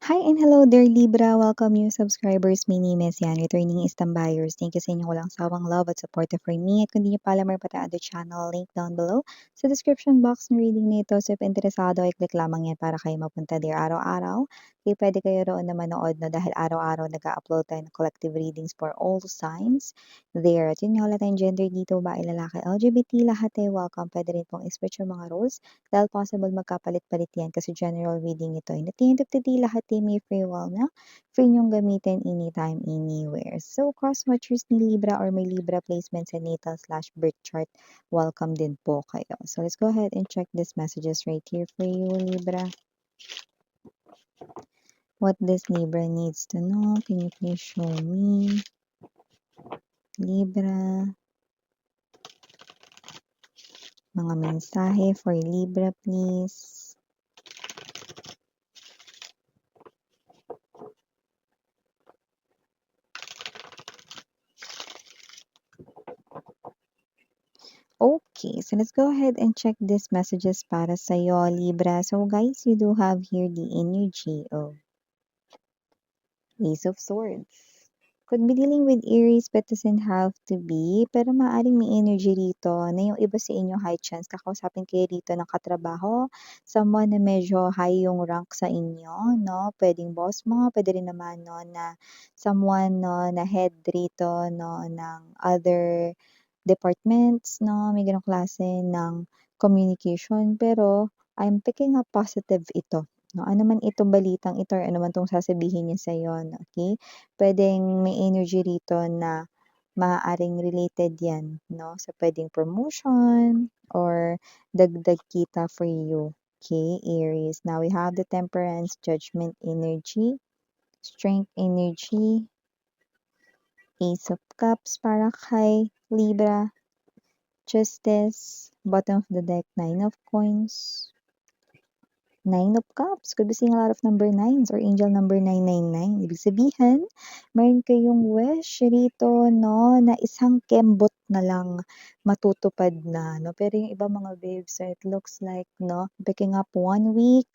Hi and hello there, Libra. Welcome new subscribers. My name is Yan, returning Istam buyers. Thank you sa inyong walang sawang love at support for me. At kung di nyo pa alam or pata the channel, link down below sa description box ng reading nito. So if interesado, i-click lamang yan para kayo mapunta there araw-araw. Kaya pwede kayo roon na manood no, dahil araw-araw nag-upload tayo ng collective readings for all signs there. At yun nga, wala tayong gender dito, babae, lalaki, LGBT, lahat eh welcome. Pwede rin pong i-switch yung mga roles dahil possible magkapalit-palit yan kasi general reading ito. And at the end of the day, lahat ay may free will na free nyong gamitin anytime, anywhere. So, cross-watchers ni Libra or may Libra placements sa natal/birth chart, welcome din po kayo. So, let's go ahead and check these messages right here for you, Libra. What this Libra needs to know, can you please show me? Libra. Mga mensahe for Libra, please. Okay, so let's go ahead and check these messages para sa'yo, Libra. So guys, you do have here the energy of Ace of Swords. Could be dealing with Aries but doesn't have to be. Pero maaaring may energy rito na yung iba sa inyo high chance kakausapin kayo rito ng katrabaho. Someone na medyo high yung rank sa inyo, no? Pwedeng boss mo, pwede rin naman no, na someone no, na head rito no, ng other departments, no? May ganong klase ng communication. Pero I'm picking up positive ito. No, ano man itong balitang ito or ano man itong sasabihin niya sa'yo, no, okay? Pwedeng may energy rito na maaaring related yan, no? Sa pwedeng promotion or dagdag kita for you, okay, Aries. Now, we have the temperance, judgment energy, strength energy, ace of cups para kay Libra, justice, bottom of the deck, nine of coins, Nine of Cups. Could be seeing a lot of number nines or angel number 999. Ibig sabihin, mayroon kayong wish rito, no, na isang kembot na lang matutupad na, no. Pero yung iba mga babes, so it looks like, no, picking up 1 week,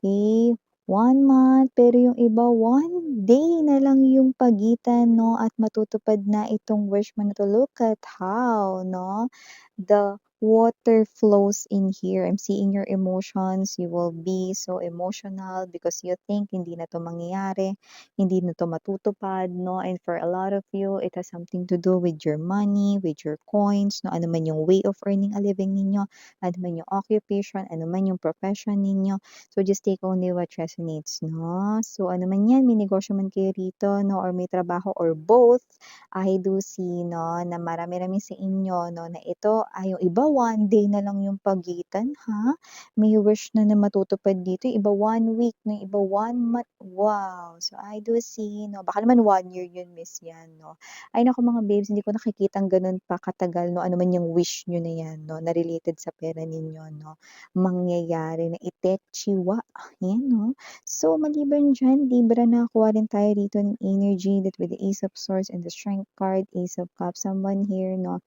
okay, 1 month, pero yung iba 1 day na lang yung pagitan, no, at matutupad na itong wish mo na to. Look at how, no, the water flows in here. I'm seeing your emotions. You will be so emotional because you think hindi na to mangyayari, hindi na to matutupad, no? And for a lot of you, it has something to do with your money, with your coins, no? Ano man yung way of earning a living ninyo, ano man yung occupation, ano man yung profession ninyo. So just take only what resonates, no? So ano man yan, may negosyo man kayo rito, no? Or may trabaho or both, I do see, no, na marami-rami sa inyo, no, na ito ay yung iba 1 day na lang yung pagitan, ha? May wish na na matutupad dito, iba 1 week, no, iba 1 month. Wow! So, I do see, no, baka naman 1 year yun, miss yan, no? Ay naku mga babes, hindi ko nakikitang ganun pa katagal, no, ano man yung wish nyo na yan, no, na related sa pera ninyo, no, mangyayari na itechiwa, yan, no? So, maliban dyan, Libra, nakakuha rin tayo dito ng energy that with the Ace of Swords and the Strength card, Ace of Cups, someone here, no,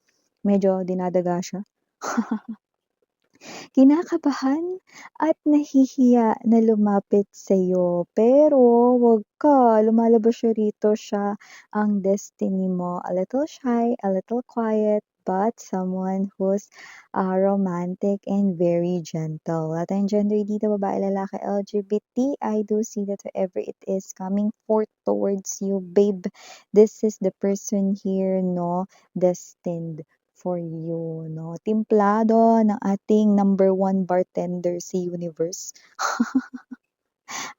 medyo dinadaga siya. Kinakabahan at nahihiya na lumapit sa'yo. Pero wag ka, lumalabas siya rito, siya ang destiny mo. A little shy, a little quiet, but someone who's romantic and very gentle. Wala tayong gender dito, babae, lalaki, LGBT. I do see that whoever it is coming forth towards you, babe, this is the person here, no, destined for you, no? Timplado ng ating number 1 bartender sa universe.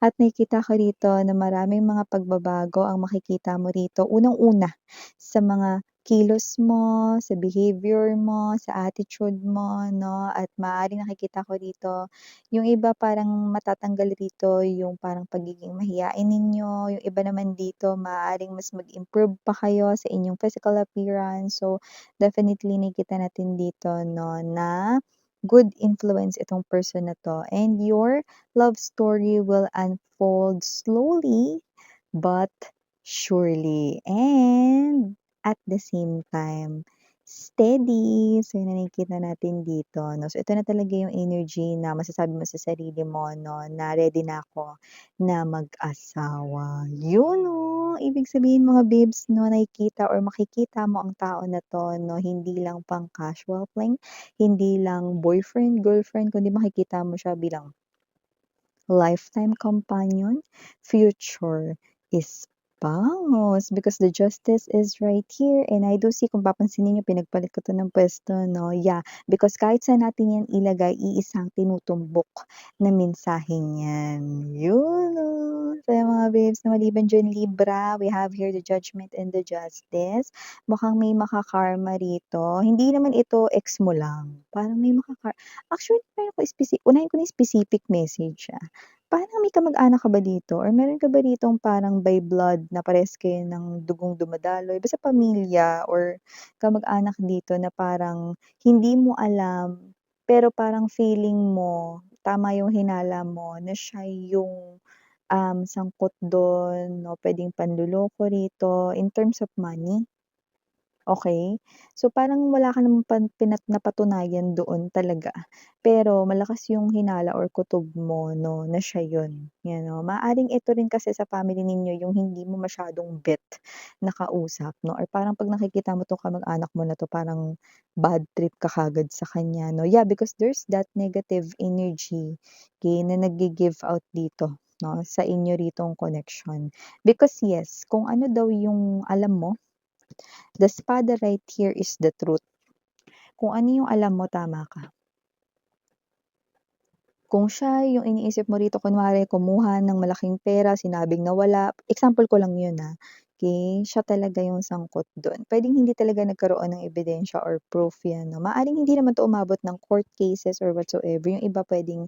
At nakikita ko rito na maraming mga pagbabago ang makikita mo rito. Unang-una, sa mga kilos mo, sa behavior mo, sa attitude mo, no? At maaaring nakikita ko rito, yung iba parang matatanggal rito yung parang pagiging mahiyain ninyo. Yung iba naman dito, maaaring mas mag-improve pa kayo sa inyong physical appearance. So, definitely nakikita natin dito, no, na good influence itong person na to. And your love story will unfold slowly but surely. And at the same time, steady. So, yun ang nakikita natin dito 'no. So, ito na talaga yung energy na masasabi mo sa sarili mo 'no, na ready na ako na mag-asawa. Yun 'no, ibig sabihin mga babes 'no, nakikita or makikita mo ang tao na 'to 'no, hindi lang pang casual fling, hindi lang boyfriend, girlfriend, kundi makikita mo siya bilang lifetime companion, future spouse, because the justice is right here and I do see kung papansinin niyo pinagpalit ko 'to ng puwesto 'no, yeah, because kahit saan natin 'yan ilagay iisang tinutumbok na mensaheng 'yan. Yun 'no, kaya mga babes na maliban diyan Libra, we have here the judgment and the justice. Mukhang may maka-karma rito, hindi naman ito ex mo lang, parang may actually meron ko unahin ko na yung specific message, Parang may kamag-anak ka ba dito or meron ka ba ditong parang by blood na parehas kayo ng dugong dumadaloy, basta pamilya or kamag-anak dito na parang hindi mo alam, pero parang feeling mo, tama yung hinala mo na siya yung, sangkot dun 'no, puwedeng panloloko rito in terms of money? Okey. So, parang wala ka namang napatunayan doon talaga, pero malakas yung hinala or kutob mo 'no, na siya yun, 'yan 'no. Maaaring ito rin kasi sa family ninyo yung hindi mo masyadong bet na kausap 'no, or parang 'pag nakikita mo 'tong kamag-anak mo na 'to parang bad trip ka kaagad sa kanya 'no. Yeah, because there's that negative energy, okey, na naggi-give out dito 'no, sa inyo ritong connection. Because yes, kung ano daw yung alam mo, the espada right here is the truth. Kung ano yung alam mo, tama ka. Kung siya yung iniisip mo rito kunwari kumuha ng malaking pera, sinabing nawala, example ko lang yun, okey, siya talaga yung sangkot dun. Puwedeng hindi talaga nagkaroon ng ebidensya or proof yan 'no, maaaring hindi naman 'to umabot ng court cases or whatsoever, yung iba puwedeng,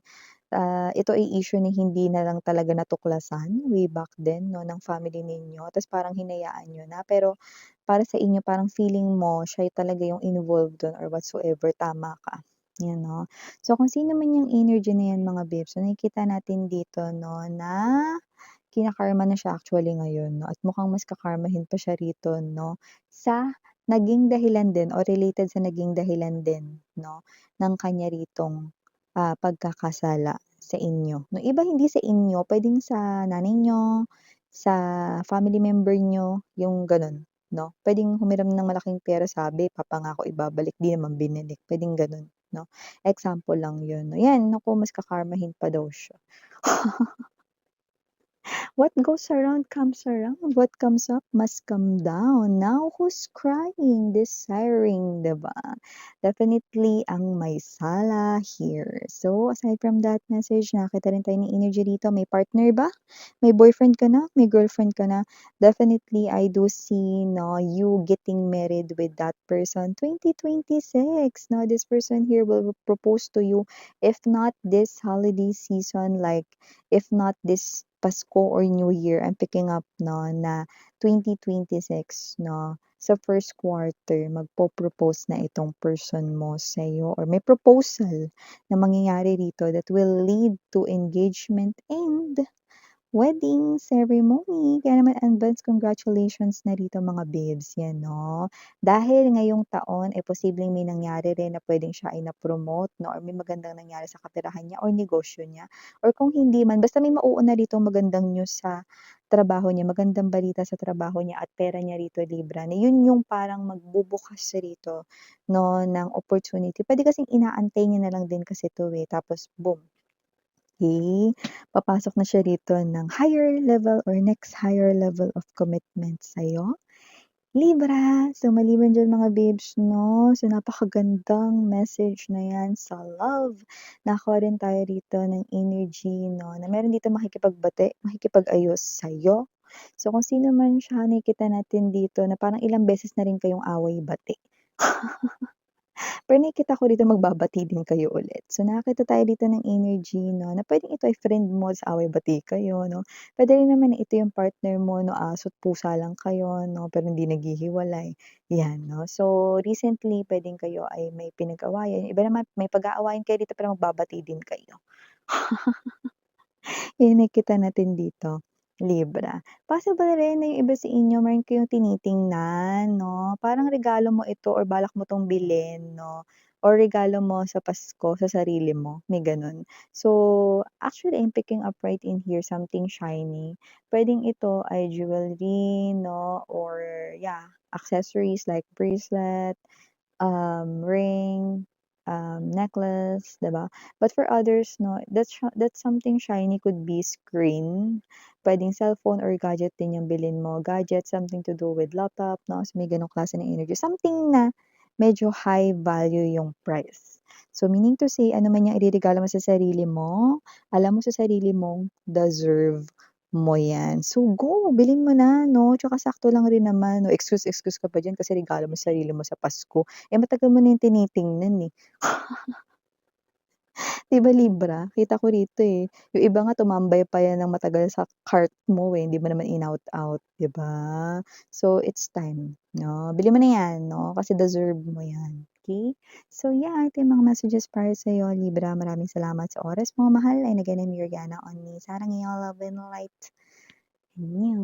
ito ay issue na hindi na lang talaga natuklasan way back then 'no, ng family ninyo ta's parang hinayaan niyo na. Pero para sa inyo parang feeling mo siya talaga yung involved dun or whatsoever, tama ka, 'yan 'no. So, kung sino man yung energy na 'yan mga babes, so nakikita natin dito 'no na kina-karma na siya actually ngayon 'no at mukhang mas kakarmahin pa siya rito 'no, sa naging dahilan din o related sa naging dahilan din 'no, ng kanya ritong, pagkakasala sa inyo 'no. Iba hindi sa inyo, puwedeng sa nanay niyo, sa family member niyo, yung gano'n 'no. Puwedeng humiram ng malaking pera sabi papangako ibabalik, 'di naman binalik, puwedeng gano'n 'no. Example lang 'yun 'no. 'Yan naku mas kakarmahin pa daw siya. What goes around comes around, what comes up must come down. Now who's crying, desiring, 'di ba? Definitely ang may sala here. So, aside from that message, nakita rin tayo ng energy dito. May partner ba? May boyfriend ka na? May girlfriend ka na? Definitely, I do see, no, you getting married with that person 2026. Now, this person here will propose to you, if not this holiday season, like if not this Pasko or New Year, I'm picking up 'no, na 2026 'no, sa first quarter magpo-propose na itong person mo sa'yo or may proposal na mangyayari rito that will lead to engagement and wedding ceremony. Kaya naman advance congratulations na rito mga babes, 'yan 'no. Dahil ngayong taon, eh, posibleng may nangyari rin na puwedeng siya ay na-promote 'no or may magandang nangyari sa kaperahan niya or negosyo niya. Or kung hindi man, basta may mauuna ritong magandang news sa trabaho niya, magandang balita sa trabaho niya at pera niya rito Libra, na 'yun yung parang magbubukas rito 'no ng opportunity. Puwede kasing inaantay niya na lang din kasi 'to, eh, tapos boom, okey, papasok na siya rito ng higher level or next higher level of commitment sa'yo, Libra. So, maliban diyan mga babes 'no, so napakagandang message na 'yan sa love. Nakakuha rin tayo rito ng energy 'no, na meron dito makikipagbati, makikipag-ayos sa'yo. So, kung sino man siya nakikita natin dito na parang ilang beses na rin kayong away-bati. Pero nakikita ko dito magbabati din kayo ulit. So, nakakita tayo dito ng energy 'no, na puwedeng ito ay friend mo ta's away-bati kayo 'no. Puwede rin naman na ito yung partner mo 'no, aso't pusa lang kayo 'no, pero hindi naghihiwalay, 'yan 'no. So, recently puwedeng kayo ay may pinag-awayan, iba naman may pag-aawayan kayo dito pero magbabati din kayo. Yun nakikita natin dito. Libra. Possible rin na yung iba sa inyo meron kayong tinitingnan 'no, parang regalo mo ito or balak mo 'tong bilhin 'no, or regalo mo sa Pasko sa sarili mo, may gano'n. So, actually I'm picking up right in here something shiny. Puwedeng ito ay jewelry 'no or yeah, accessories like bracelet, ring, necklace, 'di ba? But for others 'no, that's something shiny could be screen, puwedeng cellphone or gadget din yung bilhin mo. Gadget, something to do with laptop 'no, so may gano'ng klase ng energy. Something na medyo high value yung price. So meaning to say, ano man yung ireregalo mo sa sarili mo, alam mo sa sarili mong deserve mo 'yan. So go, bilhin mo na 'no, tsaka sakto lang rin naman 'no, excuse ka pa diyan kasi regalo mo sa sarili mo sa Pasko. Eh, matagal mo na yung tinitingnan, eh. 'Di ba Libra? Kita ko rito, eh. Yung iba nga tumambay pa yan ng matagal sa cart mo, eh, hindi mo naman inout-out, 'di ba? So, it's time 'no, bili mo na yan 'no, kasi deserve mo yan, okey? So, yeah, ito yung mga messages para sa'yo Libra. Maraming salamat sa oras mo. Mahal, and again, I'm Yuriana on me. Sarang iyo, love and light. Annyeong.